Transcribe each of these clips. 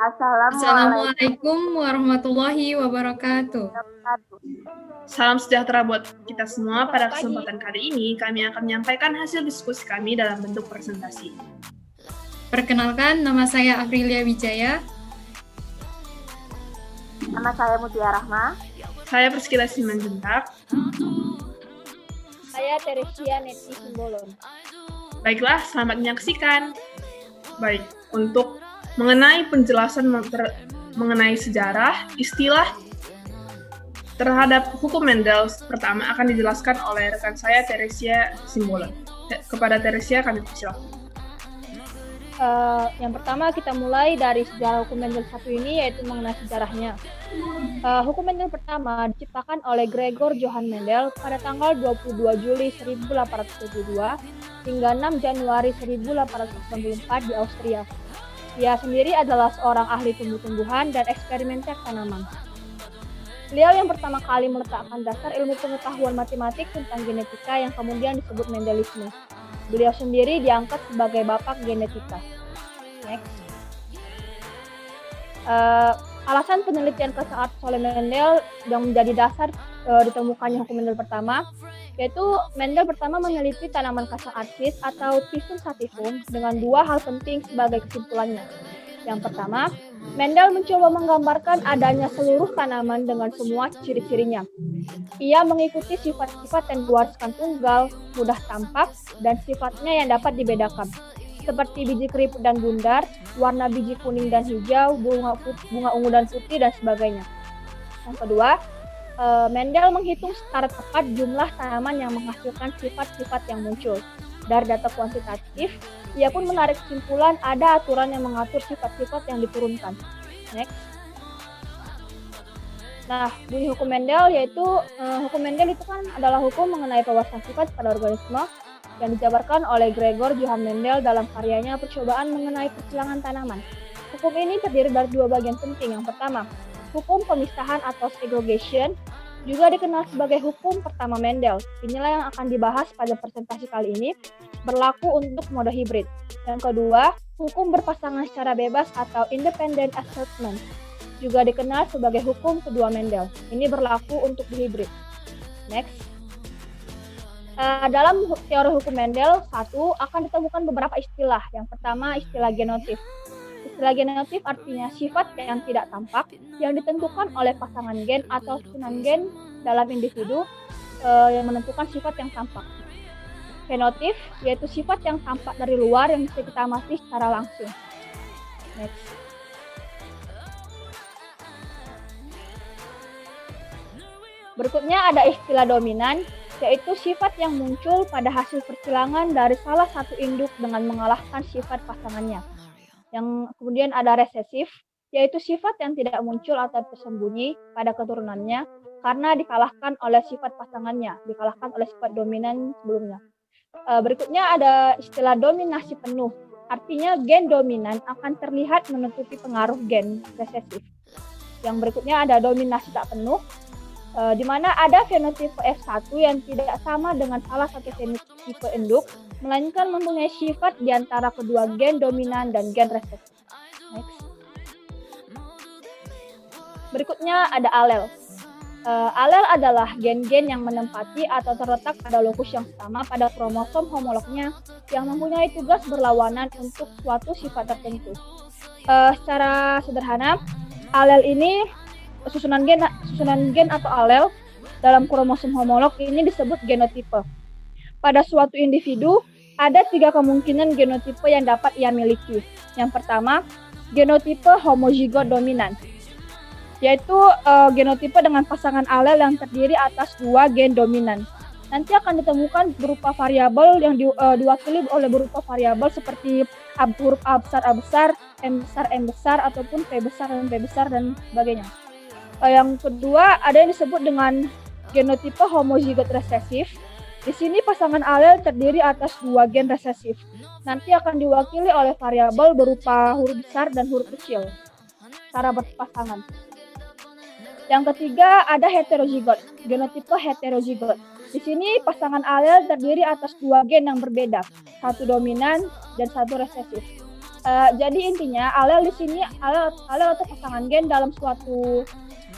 Assalamualaikum warahmatullahi wabarakatuh. Salam sejahtera buat kita semua. Pada kesempatan kali ini, kami akan menyampaikan hasil diskusi kami dalam bentuk presentasi. Perkenalkan, nama saya Aprilia Wijaya. Nama saya Mutia Rahma. Saya Priscila Simanjuntak. Saya Teresia Neti Simbolon. Baiklah, selamat menyaksikan. Baik, untuk mengenai penjelasan mengenai sejarah, istilah terhadap hukum Mendel pertama akan dijelaskan oleh rekan saya Teresia Simbolon. Kepada Teresia kami persilakan. Yang pertama kita mulai dari sejarah hukum Mendel satu ini, yaitu mengenai sejarahnya. Hukum Mendel pertama diciptakan oleh Gregor Johann Mendel pada tanggal 22 Juli 1872 hingga 6 Januari 1894 di Austria. Dia sendiri adalah seorang ahli tumbuh-tumbuhan dan eksperimenter tanaman. Beliau yang pertama kali meletakkan dasar ilmu pengetahuan matematik tentang genetika yang kemudian disebut Mendelisme. Beliau sendiri diangkat sebagai bapak genetika. Next. Alasan penelitian kesaat oleh Mendel yang menjadi dasar ditemukannya hukum Mendel pertama, yaitu Mendel pertama meneliti tanaman Casa arcis atau Pisum sativum dengan dua hal penting sebagai kesimpulannya. Yang pertama, Mendel mencoba menggambarkan adanya seluruh tanaman dengan semua ciri-cirinya. Ia mengikuti sifat-sifat yang diwariskan tunggal, mudah tampak, dan sifatnya yang dapat dibedakan, seperti biji keriput dan bundar, warna biji kuning dan hijau, bunga ungu dan putih, dan sebagainya. Yang kedua, Mendel menghitung secara tepat jumlah tanaman yang menghasilkan sifat-sifat yang muncul. Dari data kuantitatif, ia pun menarik kesimpulan ada aturan yang mengatur sifat-sifat yang diturunkan. Next. Nah, bunyi hukum Mendel yaitu hukum Mendel itu kan adalah hukum mengenai pewarasan sifat pada organisme yang dijabarkan oleh Gregor Johann Mendel dalam karyanya Percobaan mengenai Persilangan Tanaman. Hukum ini terdiri dari dua bagian penting. Yang pertama, hukum pemisahan atau segregation, juga dikenal sebagai hukum pertama Mendel. Inilah yang akan dibahas pada presentasi kali ini, berlaku untuk mode hibrid. Yang kedua, hukum berpasangan secara bebas atau independent assortment, juga dikenal sebagai hukum kedua Mendel. Ini berlaku untuk hibrid. Next. Dalam teori hukum Mendel, akan ditemukan beberapa istilah. Yang pertama, istilah genotip. Istilah genotip artinya sifat yang tidak tampak yang ditentukan oleh pasangan gen atau susunan gen dalam individu yang menentukan sifat yang tampak. Fenotip yaitu sifat yang tampak dari luar yang bisa kita amati secara langsung. Next. Berikutnya ada istilah dominan, yaitu sifat yang muncul pada hasil persilangan dari salah satu induk dengan mengalahkan sifat pasangannya. Yang kemudian ada resesif, yaitu sifat yang tidak muncul atau tersembunyi pada keturunannya karena dikalahkan oleh sifat pasangannya, dikalahkan oleh sifat dominan sebelumnya. Berikutnya ada istilah dominasi penuh, artinya gen dominan akan terlihat menutupi pengaruh gen resesif. Yang berikutnya ada dominasi tak penuh, di mana ada fenotipe F1 yang tidak sama dengan salah satu fenotipe induk, melainkan mempunyai sifat di antara kedua gen dominan dan gen resesif. Next. Berikutnya ada alel. Alel adalah gen-gen yang menempati atau terletak pada lokus yang sama pada kromosom homolognya yang mempunyai tugas berlawanan untuk suatu sifat tertentu. Secara sederhana, alel ini susunan gen atau alel dalam kromosom homolog ini disebut genotipe. Pada suatu individu, ada 3 kemungkinan genotipe yang dapat ia miliki. Yang pertama, genotipe homozigot dominan, yaitu genotipe dengan pasangan alel yang terdiri atas 2 gen dominan. Nanti akan ditemukan berupa variabel yang diwakili oleh berupa variabel seperti huruf A besar A besar, M besar, ataupun P besar dan sebagainya. Yang kedua, ada yang disebut dengan genotipe homozigot resesif. Di sini pasangan alel terdiri atas 2 gen resesif. Nanti akan diwakili oleh variabel berupa huruf besar dan huruf kecil secara berpasangan. Yang ketiga, ada heterozigot, genotipe heterozigot. Di sini pasangan alel terdiri atas 2 gen yang berbeda, 1 dominan dan 1 resesif. Jadi intinya alel di sini alel atau pasangan gen dalam suatu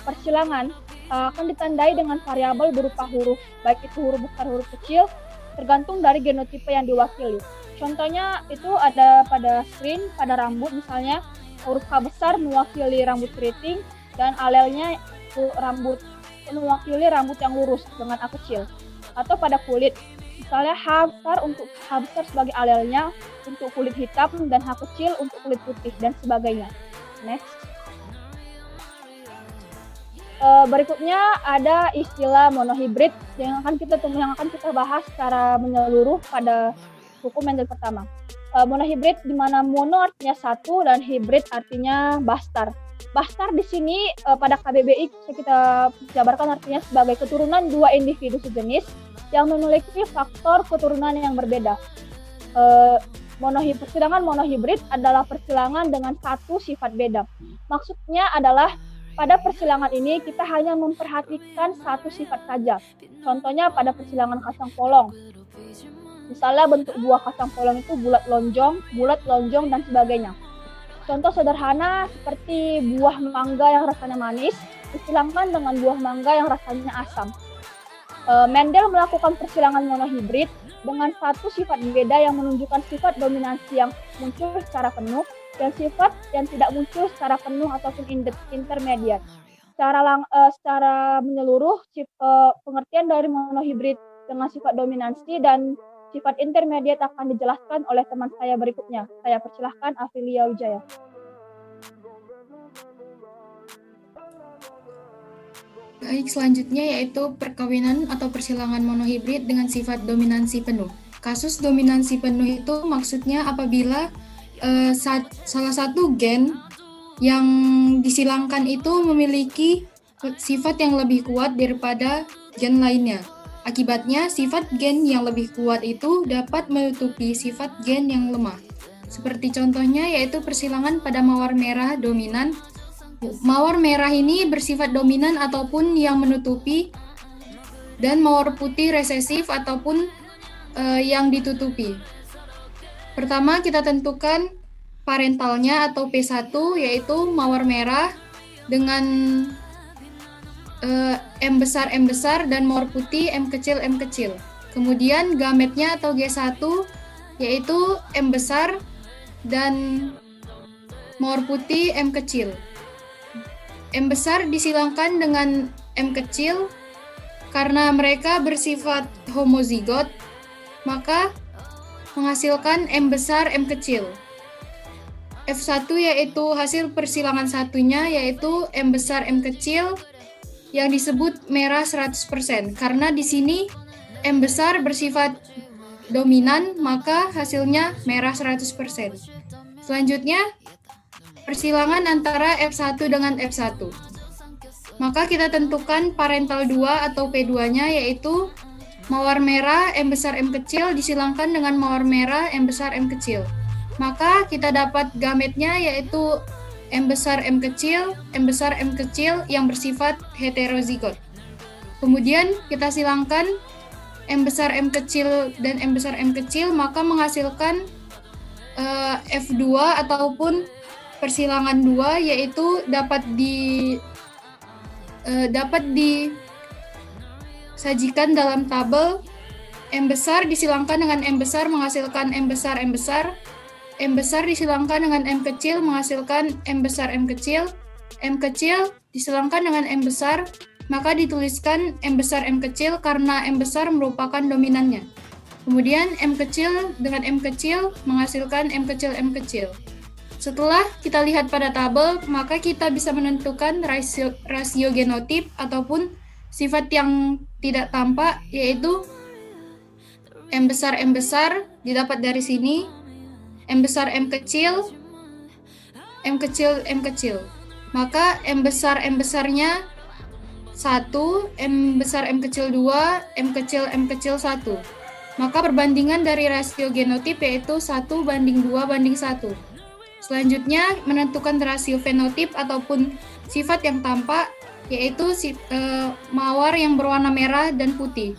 persilangan akan ditandai dengan variabel berupa huruf, baik itu huruf besar, huruf kecil, tergantung dari genotipe yang diwakili. Contohnya itu ada pada screen, pada rambut misalnya, huruf H besar mewakili rambut keriting dan alelnya itu rambut mewakili rambut yang lurus dengan A kecil. Atau pada kulit, misalnya H besar untuk H besar sebagai alelnya untuk kulit hitam dan H kecil untuk kulit putih dan sebagainya. Next. Berikutnya ada istilah monohibrid yang akan kita bahas secara menyeluruh pada hukum Mendel pertama. Monohibrid di mana mono artinya satu dan hibrid artinya bastar. Bastar di sini pada KBBI kita jabarkan artinya sebagai keturunan dua individu sejenis yang memiliki faktor keturunan yang berbeda. Persilangan monohibrid adalah persilangan dengan satu sifat beda. Maksudnya adalah pada persilangan ini kita hanya memperhatikan satu sifat saja. Contohnya pada persilangan kacang polong. Misalnya bentuk buah kacang polong itu bulat, lonjong, dan sebagainya. Contoh sederhana seperti buah mangga yang rasanya manis disilangkan dengan buah mangga yang rasanya asam. Mendel melakukan persilangan monohibrid dengan satu sifat berbeda yang menunjukkan sifat dominansi yang muncul secara penuh dan sifat yang tidak muncul secara penuh ataupun intermediate. Secara menyeluruh, pengertian dari monohibrid dengan sifat dominansi dan sifat intermediate akan dijelaskan oleh teman saya berikutnya. Saya persilahkan Aprilia Wijaya. Baik, selanjutnya yaitu perkawinan atau persilangan monohibrid dengan sifat dominansi penuh. Kasus dominansi penuh itu maksudnya apabila salah satu gen yang disilangkan itu memiliki sifat yang lebih kuat daripada gen lainnya. Akibatnya, sifat gen yang lebih kuat itu dapat menutupi sifat gen yang lemah. Seperti contohnya yaitu persilangan pada mawar merah dominan. Mawar merah ini bersifat dominan ataupun yang menutupi, dan mawar putih resesif ataupun yang ditutupi. Pertama, kita tentukan parentalnya atau P1, yaitu mawar merah dengan M besar dan mawar putih M kecil. Kemudian gametnya atau G1 yaitu M besar dan mawar putih M kecil. M besar disilangkan dengan M kecil karena mereka bersifat homozigot, maka menghasilkan M besar M kecil. F1 yaitu hasil persilangan satunya yaitu M besar M kecil yang disebut merah 100%. Karena di sini M besar bersifat dominan, maka hasilnya merah 100%. Selanjutnya, persilangan antara F1 dengan F1. Maka kita tentukan parental 2 atau P2-nya yaitu mawar merah M besar M kecil disilangkan dengan mawar merah M besar M kecil. Maka kita dapat gametnya yaitu M besar M kecil yang bersifat heterozigot. Kemudian kita silangkan M besar M kecil dan M besar M kecil, maka menghasilkan F2 ataupun persilangan 2 yaitu dapat disajikan dalam tabel. M besar disilangkan dengan M besar menghasilkan M besar M besar disilangkan dengan M kecil menghasilkan M besar M kecil disilangkan dengan M besar, maka dituliskan M besar M kecil karena M besar merupakan dominannya. Kemudian M kecil dengan M kecil menghasilkan M kecil. Setelah kita lihat pada tabel, maka kita bisa menentukan rasio genotip ataupun sifat yang tidak tampak, yaitu M besar didapat dari sini, M besar M kecil. Maka M besarnya 1, M besar M kecil 2, M kecil 1. Maka perbandingan dari rasio genotip yaitu 1:2:1. Selanjutnya menentukan rasio fenotip ataupun sifat yang tampak yaitu mawar yang berwarna merah dan putih.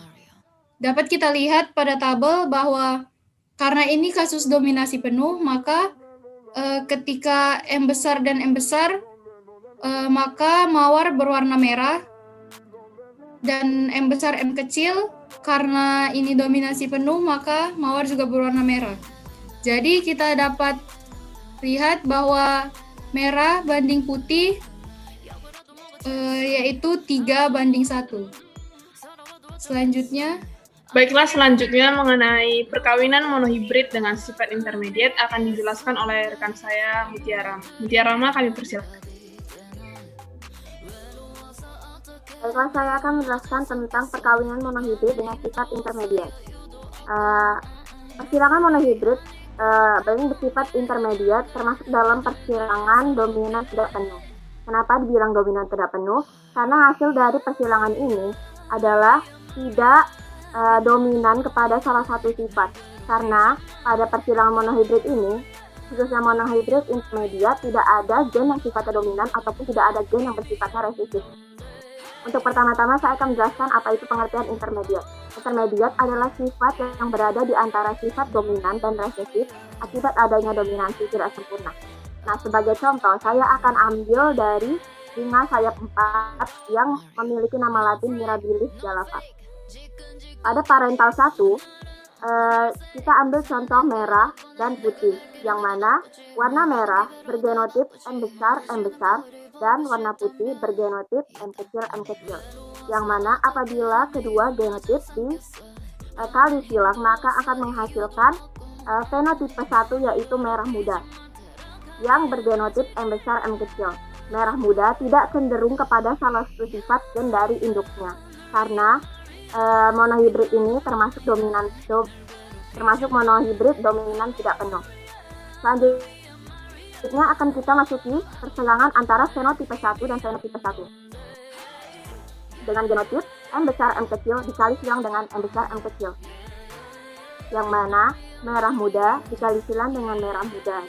Dapat kita lihat pada tabel bahwa karena ini kasus dominasi penuh, maka ketika M besar dan M besar, maka mawar berwarna merah, dan M besar M kecil, karena ini dominasi penuh, maka mawar juga berwarna merah. Jadi kita dapat lihat bahwa merah banding putih yaitu 3:1. Selanjutnya, Baiklah, selanjutnya mengenai perkawinan monohibrid dengan sifat intermediate akan dijelaskan oleh rekan saya, Mutiara. Mutiara, kami persilakan. Baiklah, saya akan menjelaskan tentang perkawinan monohibrid dengan sifat intermediate. Persilangan monohibrid bersifat intermediate termasuk dalam persilangan dominan tidak penuh. Kenapa dibilang dominan tidak penuh? Karena hasil dari persilangan ini adalah tidak dominan kepada salah satu sifat. Karena pada persilangan monohibrid ini, khususnya monohibrid intermediate, tidak ada gen yang sifatnya dominan ataupun tidak ada gen yang bersifatnya resesif. Untuk pertama-tama saya akan menjelaskan apa itu pengertian intermediate. Intermediate adalah sifat yang berada di antara sifat dominan dan resesif akibat adanya dominansi tidak sempurna. Nah, sebagai contoh, saya akan ambil dari bunga sayap 4 yang memiliki nama latin Mirabilis galava. Pada parental 1, kita ambil contoh merah dan putih, yang mana warna merah bergenotip M besar, dan warna putih bergenotip M kecil, yang mana apabila kedua genotip dikali silang, maka akan menghasilkan fenotipe 1 yaitu merah muda, yang bergenotip M besar, M kecil. Merah muda tidak cenderung kepada salah satu sifat gen dari induknya, karena monohibrid ini termasuk monohibrid dominan tidak penuh. Selanjutnya akan kita masuki persilangan antara fenotipe 1 dan fenotipe 1 dengan genotip M besar M kecil dikali silang dengan M besar M kecil, yang mana merah muda dikali silang dengan merah muda.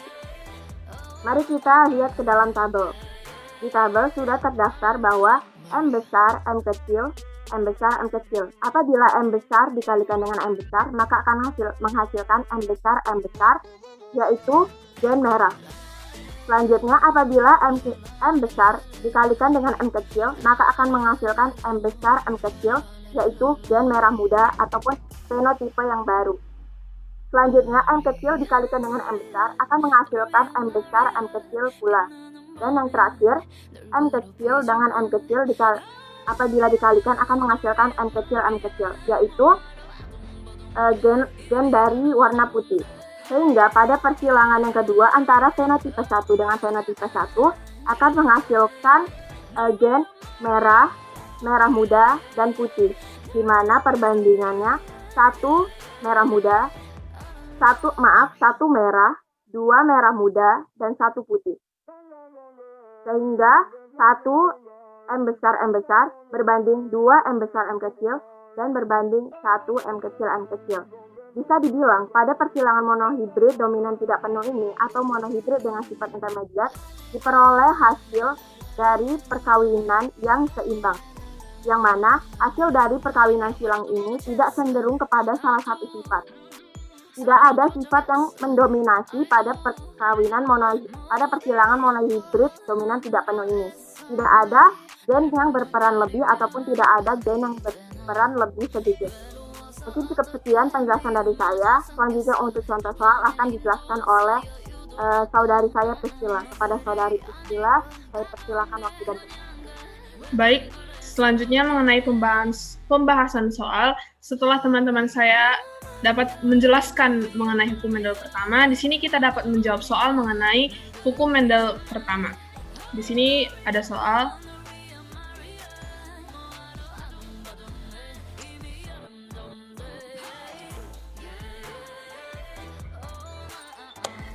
Mari kita lihat ke dalam tabel. Di tabel sudah terdaftar bahwa M besar M kecil, M besar M kecil. Apabila M besar dikalikan dengan M besar, maka akan menghasilkan M besar, yaitu gen merah. Selanjutnya, apabila M besar dikalikan dengan M kecil, maka akan menghasilkan M besar M kecil, yaitu gen merah muda ataupun fenotipe yang baru. Selanjutnya, M kecil dikalikan dengan M besar akan menghasilkan M besar M kecil pula. Dan yang terakhir, M kecil dengan M kecil apabila dikalikan akan menghasilkan M kecil, yaitu gen dari warna putih. Sehingga pada persilangan yang kedua antara fenotipe 1 dengan fenotipe 1 akan menghasilkan gen merah, merah muda, dan putih. Di mana perbandingannya 1 merah muda, 1 merah, 2 merah muda, dan 1 putih. Sehingga 1 M besar berbanding 2 M besar M kecil dan berbanding 1 M kecil. Bisa dibilang pada persilangan monohibrid dominan tidak penuh ini atau monohibrid dengan sifat intermediate diperoleh hasil dari perkawinan yang seimbang, yang mana hasil dari perkawinan silang ini tidak cenderung kepada salah satu sifat. Tidak ada sifat yang mendominasi pada pada persilangan monohibrid dominan tidak penuh ini. Tidak ada gen yang berperan lebih ataupun tidak ada gen yang berperan lebih sedikit. Mungkin cukup sekian penjelasan dari saya. Selanjutnya untuk contoh soal akan dijelaskan oleh saudari saya Priscilla. Kepada saudari Priscilla, saya persilakan waktu dan tempat. Baik, selanjutnya mengenai pembahasan soal. Setelah teman-teman saya dapat menjelaskan mengenai hukum Mendel pertama, di sini kita dapat menjawab soal mengenai hukum Mendel pertama. Di sini ada soal.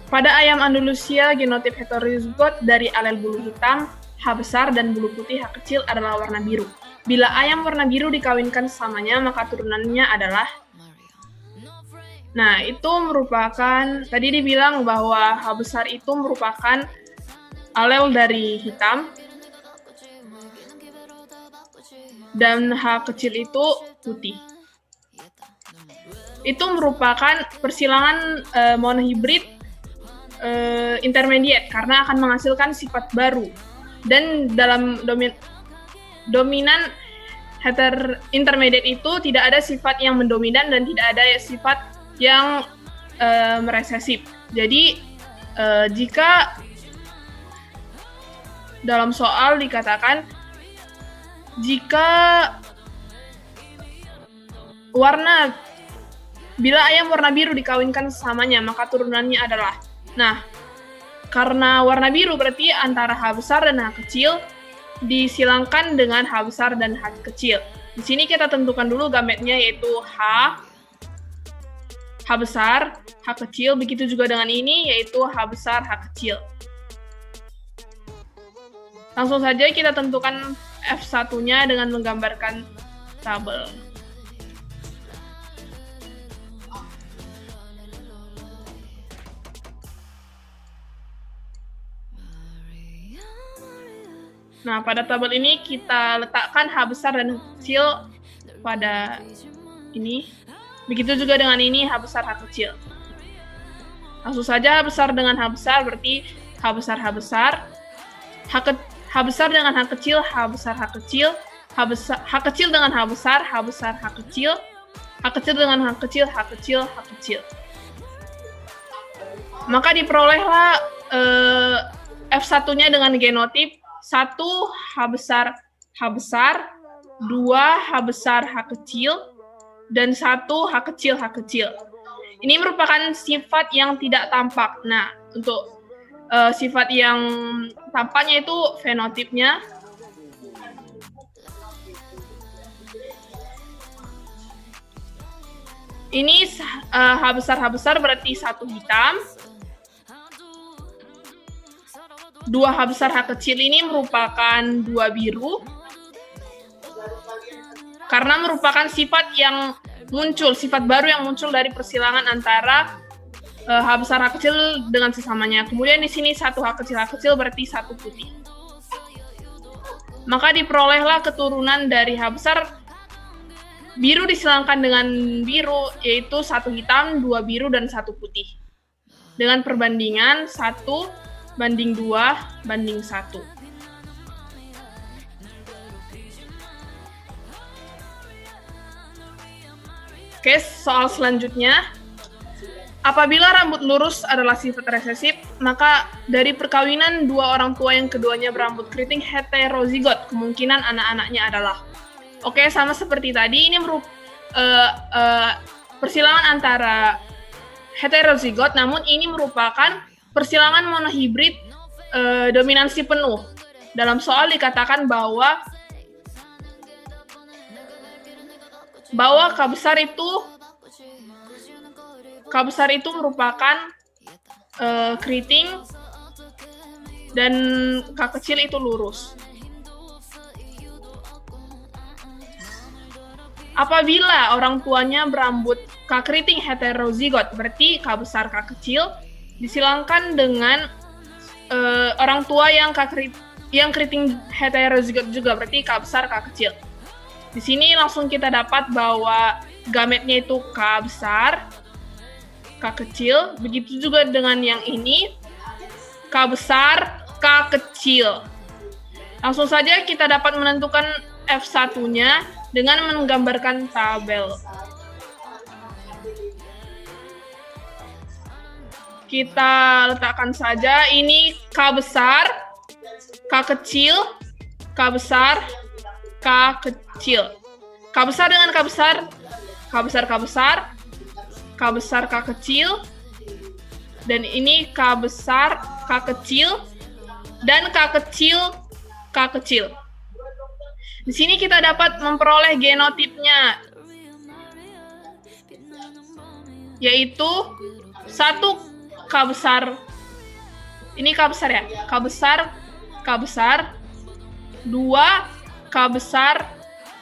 Pada ayam Andalusia, genotip heterozigot dari alel bulu hitam, H besar, dan bulu putih H kecil adalah warna biru. Bila ayam warna biru dikawinkan sesamanya, maka turunannya adalah... Nah, itu merupakan, tadi dibilang bahwa H besar itu merupakan alel dari hitam, dan H kecil itu putih. Itu merupakan persilangan monohibrid intermediate karena akan menghasilkan sifat baru. Dan dalam dominan intermediate itu tidak ada sifat yang mendominan dan tidak ada sifat yang meresesif. Jadi jika dalam soal dikatakan jika bila ayam warna biru dikawinkan sesamanya, maka turunannya adalah. Nah, karena warna biru berarti antara H besar dan H kecil disilangkan dengan H besar dan H kecil. Di sini kita tentukan dulu gametnya yaitu H besar, H kecil, begitu juga dengan ini yaitu H besar, H kecil. Langsung saja kita tentukan F1-nya dengan menggambarkan tabel. Nah, pada tabel ini kita letakkan H besar dan H kecil pada ini. Begitu juga dengan ini, H besar, H kecil. Langsung saja H besar dengan H besar berarti H besar, H besar. H besar dengan H kecil, H besar, H kecil. H kecil dengan H besar, H besar, H kecil. H kecil dengan H kecil, H kecil, H kecil. Maka diperolehlah F1-nya dengan genotip 1 H besar, 2 H besar, H kecil, dan 1 H kecil, H kecil. Ini merupakan sifat yang tidak tampak. Nah, untuk sifat yang tampaknya itu fenotipnya. Ini H besar berarti 1 hitam. 2 H besar, H kecil ini merupakan 2 biru. Karena merupakan sifat yang muncul, sifat baru yang muncul dari persilangan antara H besar, H kecil dengan sesamanya. Kemudian di sini 1 H kecil berarti 1 putih. Maka diperolehlah keturunan dari H besar biru disilangkan dengan biru, yaitu 1 hitam, 2 biru, dan 1 putih. Dengan perbandingan 1 banding 2 banding 1. Oke, soal selanjutnya. Apabila rambut lurus adalah sifat resesif, maka dari perkawinan dua orang tua yang keduanya berambut keriting heterozigot, kemungkinan anak-anaknya adalah. Oke, sama seperti tadi, ini persilangan antara heterozigot, namun ini merupakan persilangan monohibrid dominansi penuh. Dalam soal dikatakan bahwa K besar itu merupakan keriting dan K kecil itu lurus. Apabila orang tuanya berambut K keriting heterozigot, berarti K besar, K kecil, disilangkan dengan orang tua yang keriting heterozigot juga, berarti K besar, K kecil. Di sini langsung kita dapat bahwa gametnya itu K besar, K kecil, begitu juga dengan yang ini, K besar, K kecil. Langsung saja kita dapat menentukan F1-nya dengan menggambarkan tabel. Kita letakkan saja ini K besar, K kecil, K besar, K kecil. K besar dengan K besar, K besar, K besar, K besar, K kecil, dan ini K besar, K kecil, dan K kecil, K kecil. Di sini kita dapat memperoleh genotipnya, yaitu 1 K besar, ini K besar ya, K besar, 2 K besar,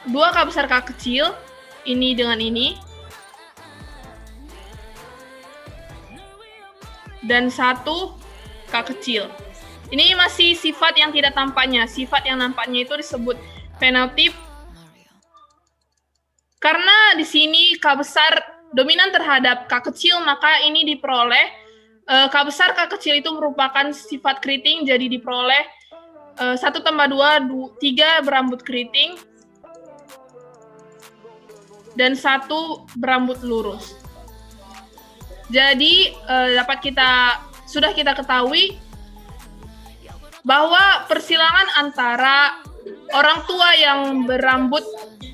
2 K besar, K kecil, ini dengan ini, dan 1 K kecil. Ini masih sifat yang tidak tampaknya. Sifat yang nampaknya itu disebut fenotip. Karena di sini K besar dominan terhadap K kecil, maka ini diperoleh K besar, K kecil itu merupakan sifat keriting, jadi diperoleh 1 tambah 2, 3 berambut keriting, dan 1 berambut lurus. Jadi sudah kita ketahui bahwa persilangan antara orang tua yang berambut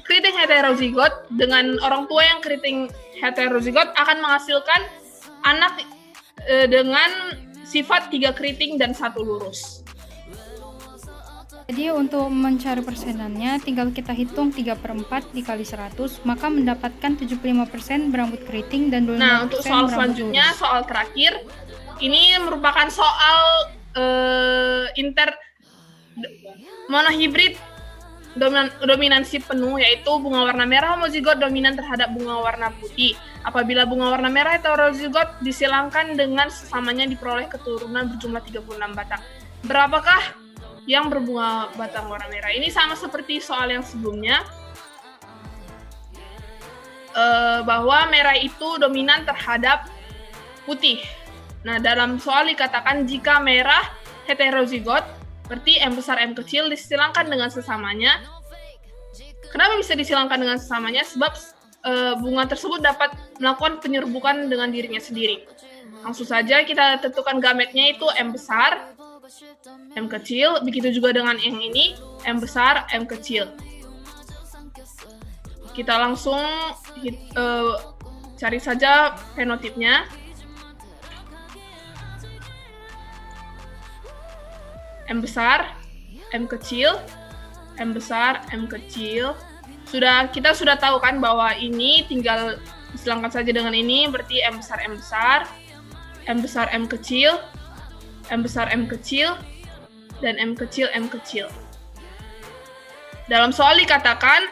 keriting heterozigot dengan orang tua yang keriting heterozigot akan menghasilkan anak dengan sifat 3 keriting dan 1 lurus. Jadi untuk mencari persenannya, tinggal kita hitung 3/4 dikali 100, maka mendapatkan 75% berambut keriting dan 25% Nah, untuk soal berambut selanjutnya, lurus. soal terakhir, ini merupakan soal monohibrid dominansi penuh, yaitu bunga warna merah homozigot dominan terhadap bunga warna putih. Apabila bunga warna merah heterozigot disilangkan dengan sesamanya diperoleh keturunan berjumlah 36 batang. Berapakah yang berbunga batang warna merah? Ini sama seperti soal yang sebelumnya, bahwa merah itu dominan terhadap putih. Nah, dalam soal dikatakan jika merah heterozigot, berarti M besar M kecil disilangkan dengan sesamanya. Kenapa bisa disilangkan dengan sesamanya? Sebab bunga tersebut dapat melakukan penyerbukan dengan dirinya sendiri. Langsung saja kita tentukan gametnya itu M besar, M kecil, begitu juga dengan yang ini, M besar, M kecil. Kita langsung cari saja fenotipnya. M besar, M kecil, M besar, M kecil. Kita sudah tahu kan bahwa ini tinggal disilangkan saja dengan ini, berarti M besar, M besar, M besar, M kecil, M besar, M kecil, dan M kecil, M kecil. Dalam soal dikatakan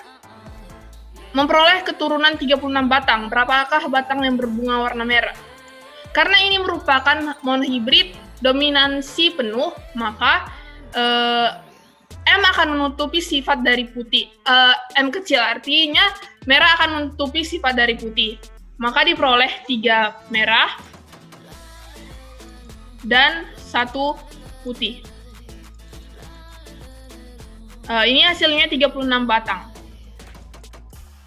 memperoleh keturunan 36 batang. Berapakah batang yang berbunga warna merah? Karena ini merupakan monohibrid dominansi penuh, maka M akan menutupi sifat dari putih. M kecil artinya merah akan menutupi sifat dari putih. Maka diperoleh 3 merah dan 1 putih. Ini hasilnya 36 batang.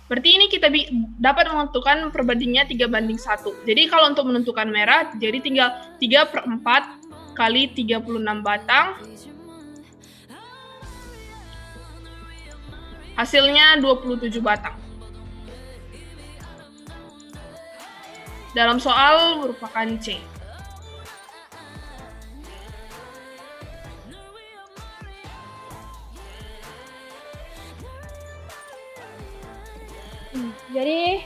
Berarti ini kita dapat menentukan perbandingannya 3:1. Jadi kalau untuk menentukan merah, jadi tinggal 3/4 kali 36 batang. Hasilnya 27 batang. Dalam soal merupakan C. Jadi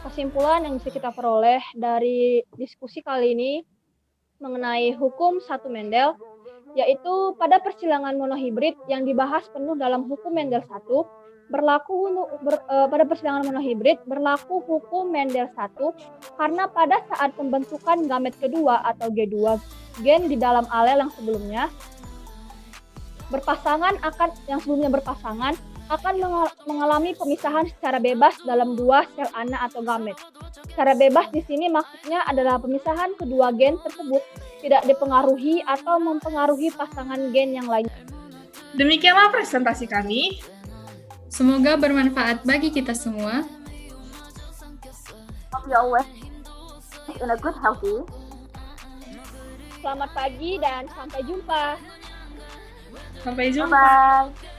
kesimpulan yang bisa kita peroleh dari diskusi kali ini mengenai hukum 1 Mendel, yaitu pada persilangan monohibrid yang dibahas penuh dalam hukum Mendel 1, pada persilangan monohibrid berlaku hukum Mendel 1 karena pada saat pembentukan gamet kedua atau G2 gen di dalam alel yang sebelumnya berpasangan akan mengalami pemisahan secara bebas dalam 2 sel ana atau gamet. Secara bebas di sini maksudnya adalah pemisahan kedua gen tersebut tidak dipengaruhi atau mempengaruhi pasangan gen yang lain. Demikianlah presentasi kami. Semoga bermanfaat bagi kita semua. Hope you always in a good healthy. Selamat pagi dan sampai jumpa. Sampai jumpa. Bye-bye.